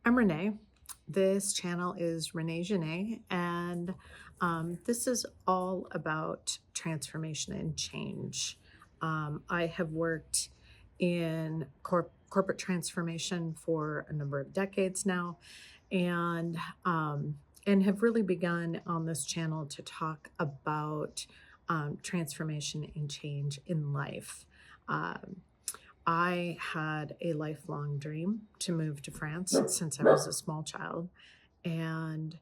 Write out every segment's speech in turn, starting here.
I'm Renee. This channel is Renée, and this is all about transformation and change. I have worked in corporate transformation for a number of decades now, and and have really begun on this channel to talk about transformation and change in life. Um, I had a lifelong dream to move to France since I was a small child, and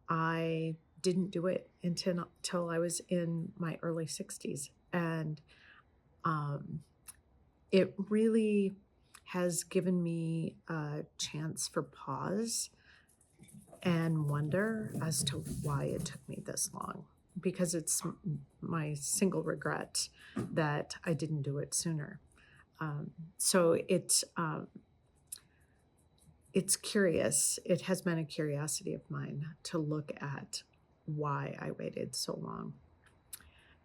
I didn't do it until I was in my early 60s. And um, it really has given me a chance for pause and wonder as to why it took me this long. Because it's my single regret that I didn't do it sooner. So it's curious. It has been a curiosity of mine to look at why I waited so long.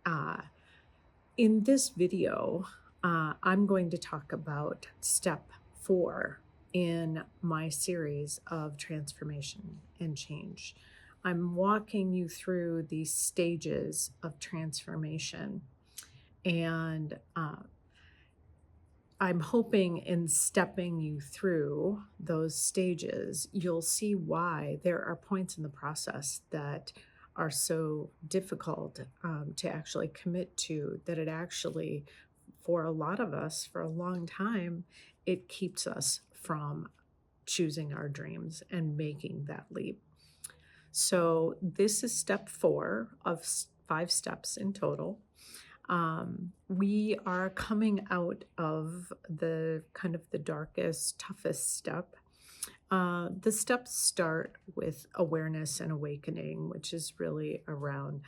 Uh, in this video, I'm going to talk about step 4 in my series of transformation and change. I'm walking you through these stages of transformation, and I'm hoping in stepping you through those stages, you'll see why there are points in the process that are so difficult to actually commit to, that it actually, for a lot of us, for a long time, it keeps us from choosing our dreams and making that leap. So this is step 4 of 5 steps in total. We are coming out of the kind of the darkest, toughest step. The steps start with awareness and awakening, which is really around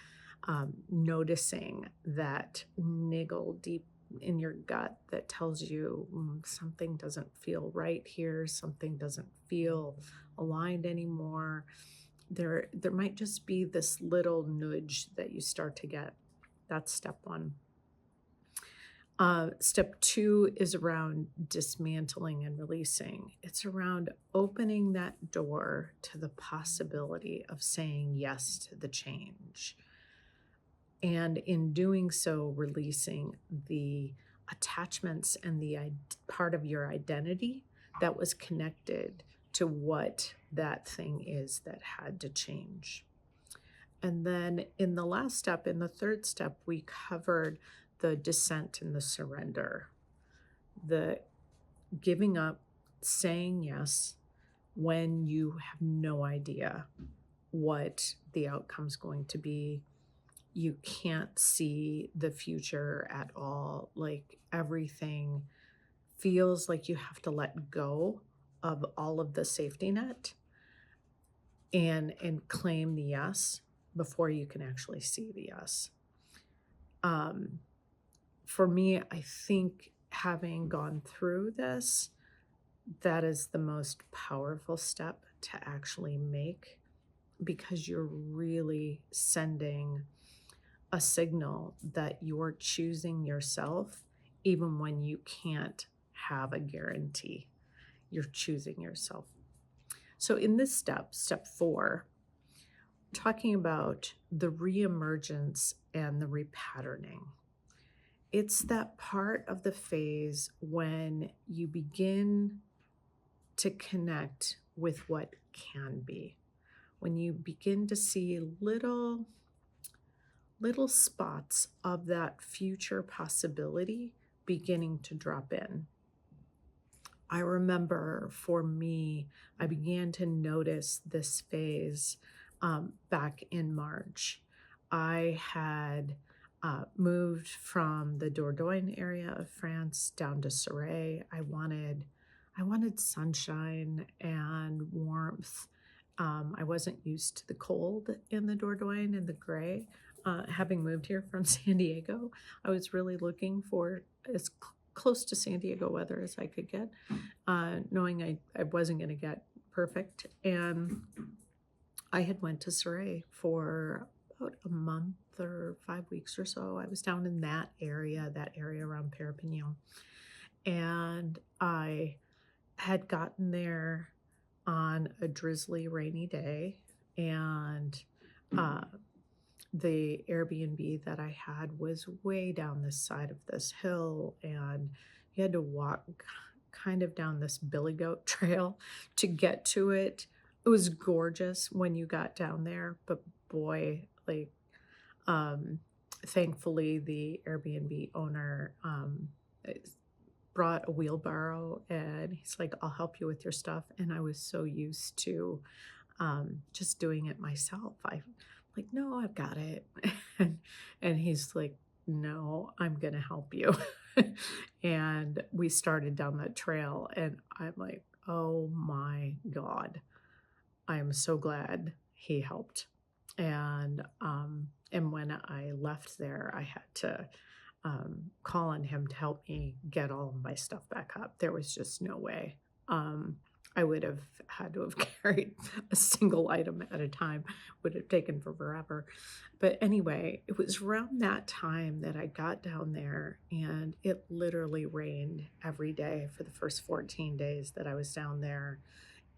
noticing that niggle deep in your gut that tells you something doesn't feel right here, something doesn't feel aligned anymore. There might just be this little nudge that you start to get. That's step 1. Step 2 is around dismantling and releasing. It's around opening that door to the possibility of saying yes to the change. And in doing so, releasing the attachments and the part of your identity that was connected to what that thing is that had to change. And then in the last step, in the third step, we covered the descent and the surrender, the giving up, saying yes when you have no idea what the outcome's going to be. You can't see the future at all. Like everything feels like you have to let go of all of the safety net and claim the yes before you can actually see the yes. For me, I think having gone through this, that is the most powerful step to actually make, because you're really sending a signal that you're choosing yourself even when you can't have a guarantee. You're choosing yourself. So in this step, step 4, talking about the re-emergence and the repatterning. It's that part of the phase when you begin to connect with what can be, when you begin to see little spots of that future possibility beginning to drop in. I remember for me, I began to notice this phase back in March. I had moved from the Dordogne area of France down to Surrey. I wanted sunshine and warmth. I wasn't used to the cold in the Dordogne and the gray. Having moved here from San Diego, I was really looking for as close to San Diego weather as I could get, knowing I wasn't going to get perfect. And I had went to Surrey for about a month or 5 weeks or so. I was down in that area around Perpignan. And I had gotten there on a drizzly, rainy day, and uh, the Airbnb that I had was way down this side of this hill, and you had to walk kind of down this billy goat trail to get to it. It was gorgeous when you got down there, but boy, like, um, thankfully, the Airbnb owner brought a wheelbarrow, and he's like, I'll help you with your stuff. And I was so used to just doing it myself. I'm like, no, I've got it. and, and he's like, no, I'm going to help you. And we started down that trail, and I'm like, oh my God, I'm so glad he helped. And when I left there, I had to call on him to help me get all of my stuff back up. There was just no way. I would have had to have carried a single item at a time, would have taken forever. But anyway, it was around that time that I got down there, and it literally rained every day for the first 14 days that I was down there.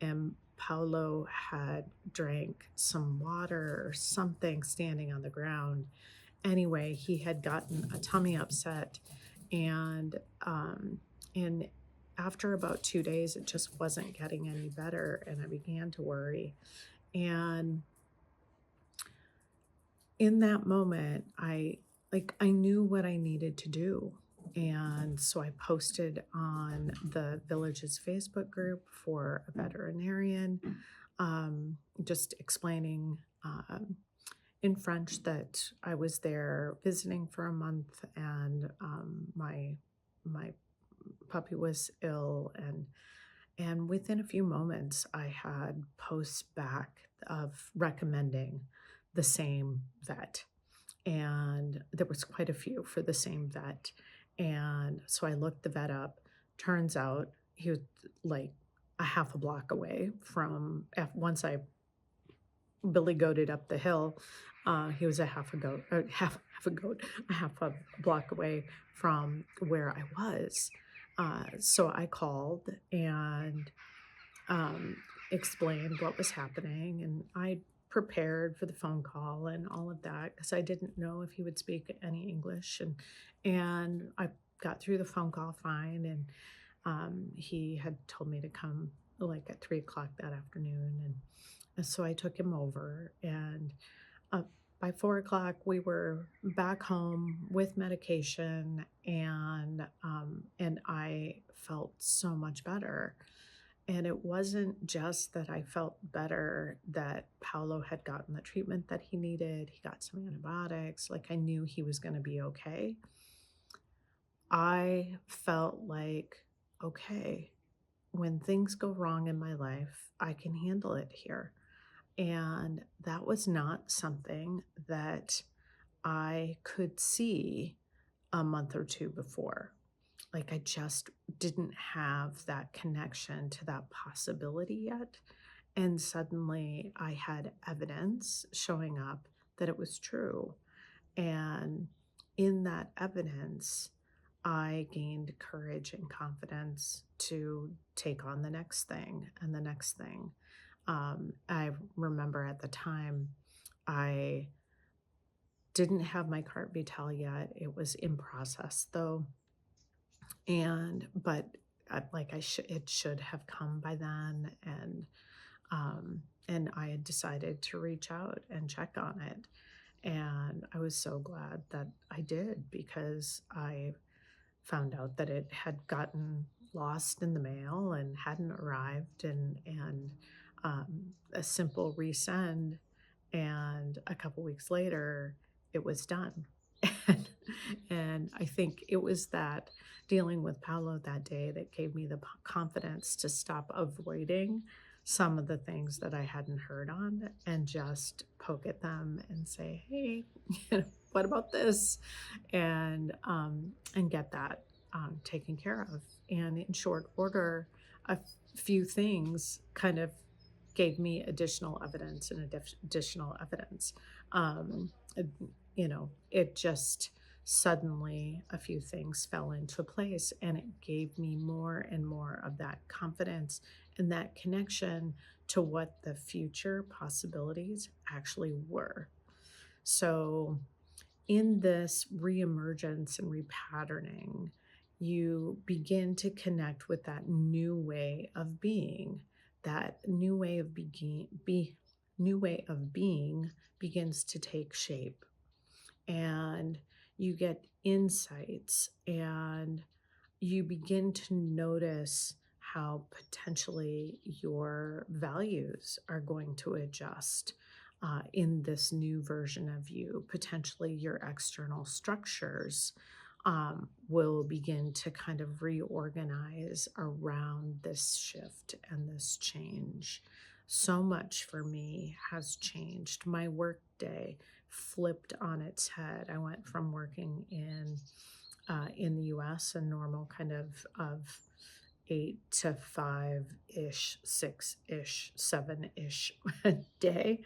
And Paulo had drank some water or something standing on the ground. Anyway, he had gotten a tummy upset, and um, and after about 2 days, it just wasn't getting any better, and I began to worry. And in that moment, I knew what I needed to do. And so I posted on the village's Facebook group for a veterinarian, just explaining in French that I was there visiting for a month, and my puppy was ill, and within a few moments I had posts back of recommending the same vet, and there was quite a few for the same vet. And so I looked the vet up. Turns out he was like a half a block away from, once I billy goated up the hill. He was a half a goat, a half a block away from where I was. So I called and um, explained what was happening, and I prepared for the phone call and all of that because I didn't know if he would speak any English, and I got through the phone call fine, and he had told me to come like at 3 o'clock that afternoon, and so I took him over, and uh, by 4 o'clock we were back home with medication, and I felt so much better. And it wasn't just that I felt better that Paolo had gotten the treatment that he needed. He got some antibiotics. Like, I knew he was going to be okay. I felt like, okay, when things go wrong in my life, I can handle it here. And that was not something that I could see a month or two before. Like, I just didn't have that connection to that possibility yet. And suddenly I had evidence showing up that it was true. And in that evidence, I gained courage and confidence to take on the next thing and the next thing. I remember at the time, I didn't have my cart vital yet. It was in process though. But it should have come by then. And I had decided to reach out and check on it. And I was so glad that I did, because I found out that it had gotten lost in the mail and hadn't arrived, and a simple resend, and a couple weeks later it was done. and, and I think it was that dealing with Paolo that day that gave me the confidence to stop avoiding some of the things that I hadn't heard on, and just poke at them and say, hey, what about this? And get that taken care of. And in short order, a few things kind of gave me additional evidence and additional evidence. Um, it just suddenly a few things fell into place, and it gave me more and more of that confidence and that connection to what the future possibilities actually were. So, in this reemergence and repatterning, you begin to connect with that new way of being. That new way of being begins to take shape, and you get insights, and you begin to notice how potentially your values are going to adjust in this new version of you. Potentially, your external structures will begin to kind of reorganize around this shift and this change. So much for me has changed. My work day flipped on its head. I went from working in the US, a normal kind of 8 to 5 ish, 6 ish, 7 ish day,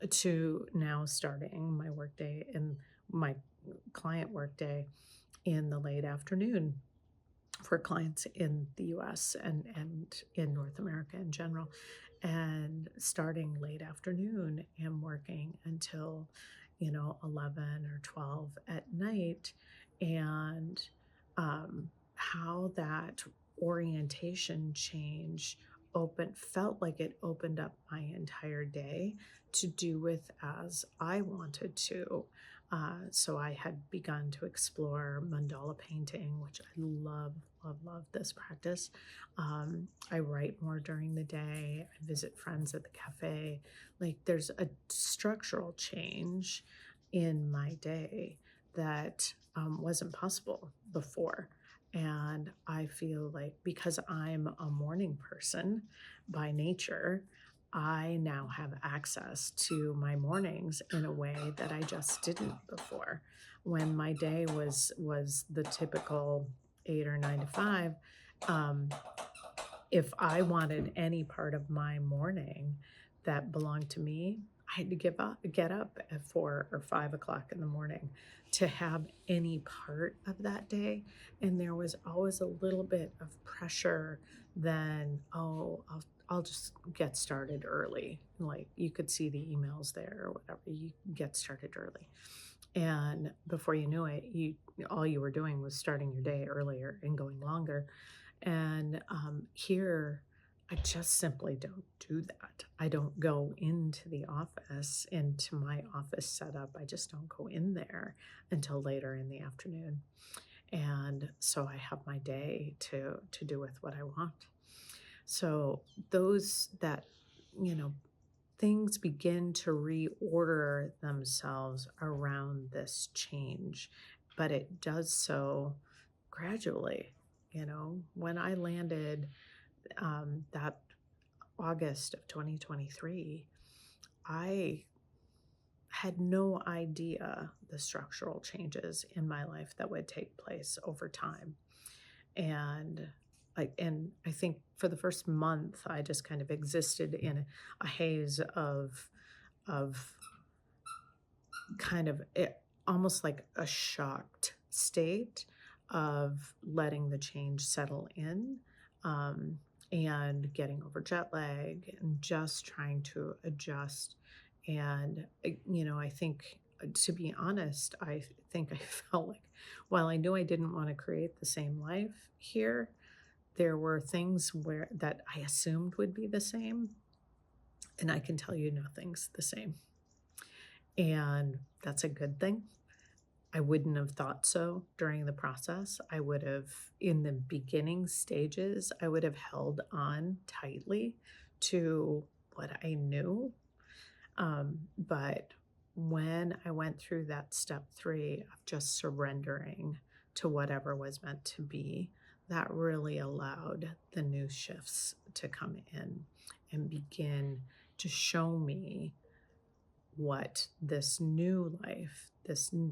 to now starting my workday and my client workday in the late afternoon for clients in the US and in North America in general, and starting late afternoon and working until 11 or 12 at night. And how that orientation change felt like it opened up my entire day to do with as I wanted to. So I had begun to explore mandala painting, which I love, love, love this practice. I write more during the day. I visit friends at the cafe. Like, there's a structural change in my day that wasn't possible before. And I feel like because I'm a morning person by nature, I now have access to my mornings in a way that I just didn't before. When my day was the typical 8 or 9 to 5, um, if I wanted any part of my morning that belonged to me, I had to get up at 4 or 5 o'clock in the morning to have any part of that day. And there was always a little bit of pressure. Then, oh, I'll just get started early. Like, you could see the emails there or whatever. You get started early, and before you knew it, all you were doing was starting your day earlier and going longer. And here, I just simply don't do that. I don't go into the office, into my office setup. I just don't go in there until later in the afternoon. And so I have my day to do with what I want. So those that, you know, things begin to reorder themselves around this change, but it does so gradually. When I landed that August of 2023, I had no idea the structural changes in my life that would take place over time. And I think for the first month, I just kind of existed in a haze of kind of almost like a shocked state of letting the change settle in, and getting over jet lag and just trying to adjust. And, I think, to be honest, I think I felt like while I knew I didn't want to create the same life here, there were things that I assumed would be the same. And I can tell you nothing's the same. And that's a good thing. I wouldn't have thought so during the process. I would have, in the beginning stages, I would have held on tightly to what I knew. But when I went through that step 3 of just surrendering to whatever was meant to be, that really allowed the new shifts to come in and begin to show me what this new life,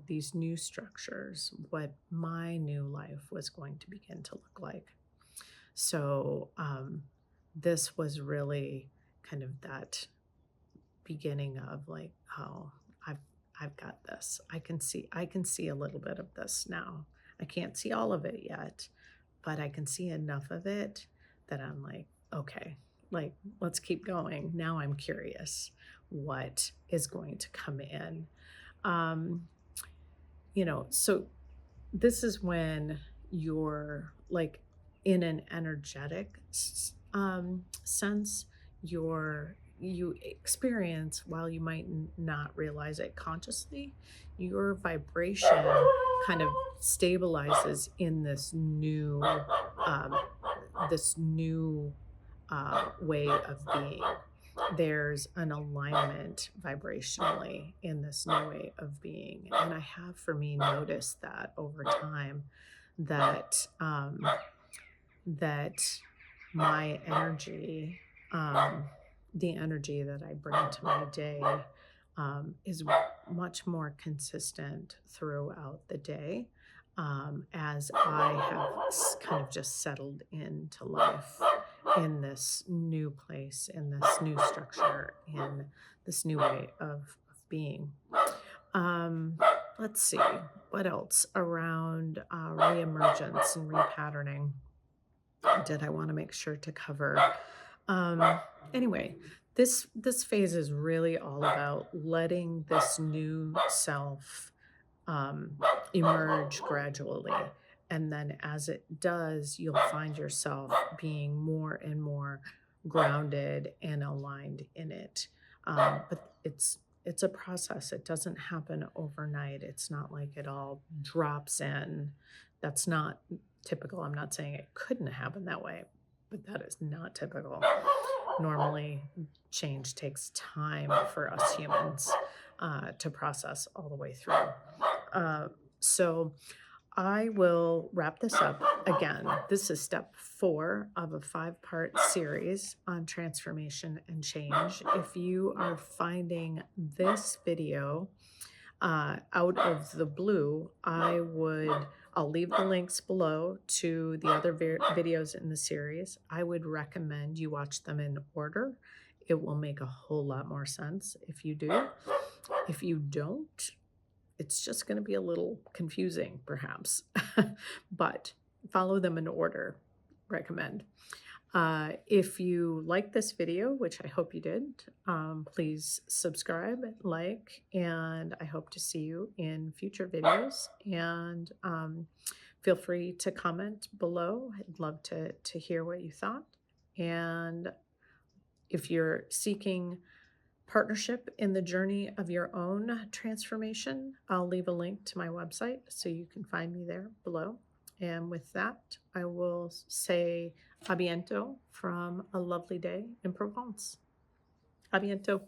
these new structures, what my new life was going to begin to look like. So this was really kind of that beginning of like, oh, I've got this. I can see a little bit of this now. I can't see all of it yet, but I can see enough of it that I'm like, okay, like, let's keep going. Now I'm curious what is going to come in. Um, so this is when you're like in an energetic sense, you experience, while you might not realize it consciously, your vibration kind of stabilizes in um, this new way of being. There's an alignment vibrationally in this new way of being. And I have, for me, noticed that over time that that my energy, um, the energy that I bring to my day, is much more consistent throughout the day, as I have kind of just settled into life in this new place, in this new structure, in this new way of being. Um, let's see, what else around re-emergence and repatterning did I want to make sure to cover? Um, anyway, this phase is really all about letting this new self um, emerge gradually. And then as it does, you'll find yourself being more and more grounded and aligned in it. But it's a process. It doesn't happen overnight. It's not like it all drops in. That's not typical. I'm not saying it couldn't happen that way, but that is not typical. Normally, change takes time for us humans to process all the way through. So I will wrap this up again. This is step 4 of a 5-part series on transformation and change. If you are finding this video out of the blue, I'll leave the links below to the other videos in the series. I would recommend you watch them in order. It will make a whole lot more sense if you do. If you don't, it's just going to be a little confusing, perhaps, but follow them in order. Recommend. If you like this video, which I hope you did, please subscribe, like, and I hope to see you in future videos. And feel free to comment below. I'd love to hear what you thought. And if you're seeking partnership in the journey of your own transformation, I'll leave a link to my website so you can find me there below. And with that, I will say a bientôt from a lovely day in Provence. A bientôt.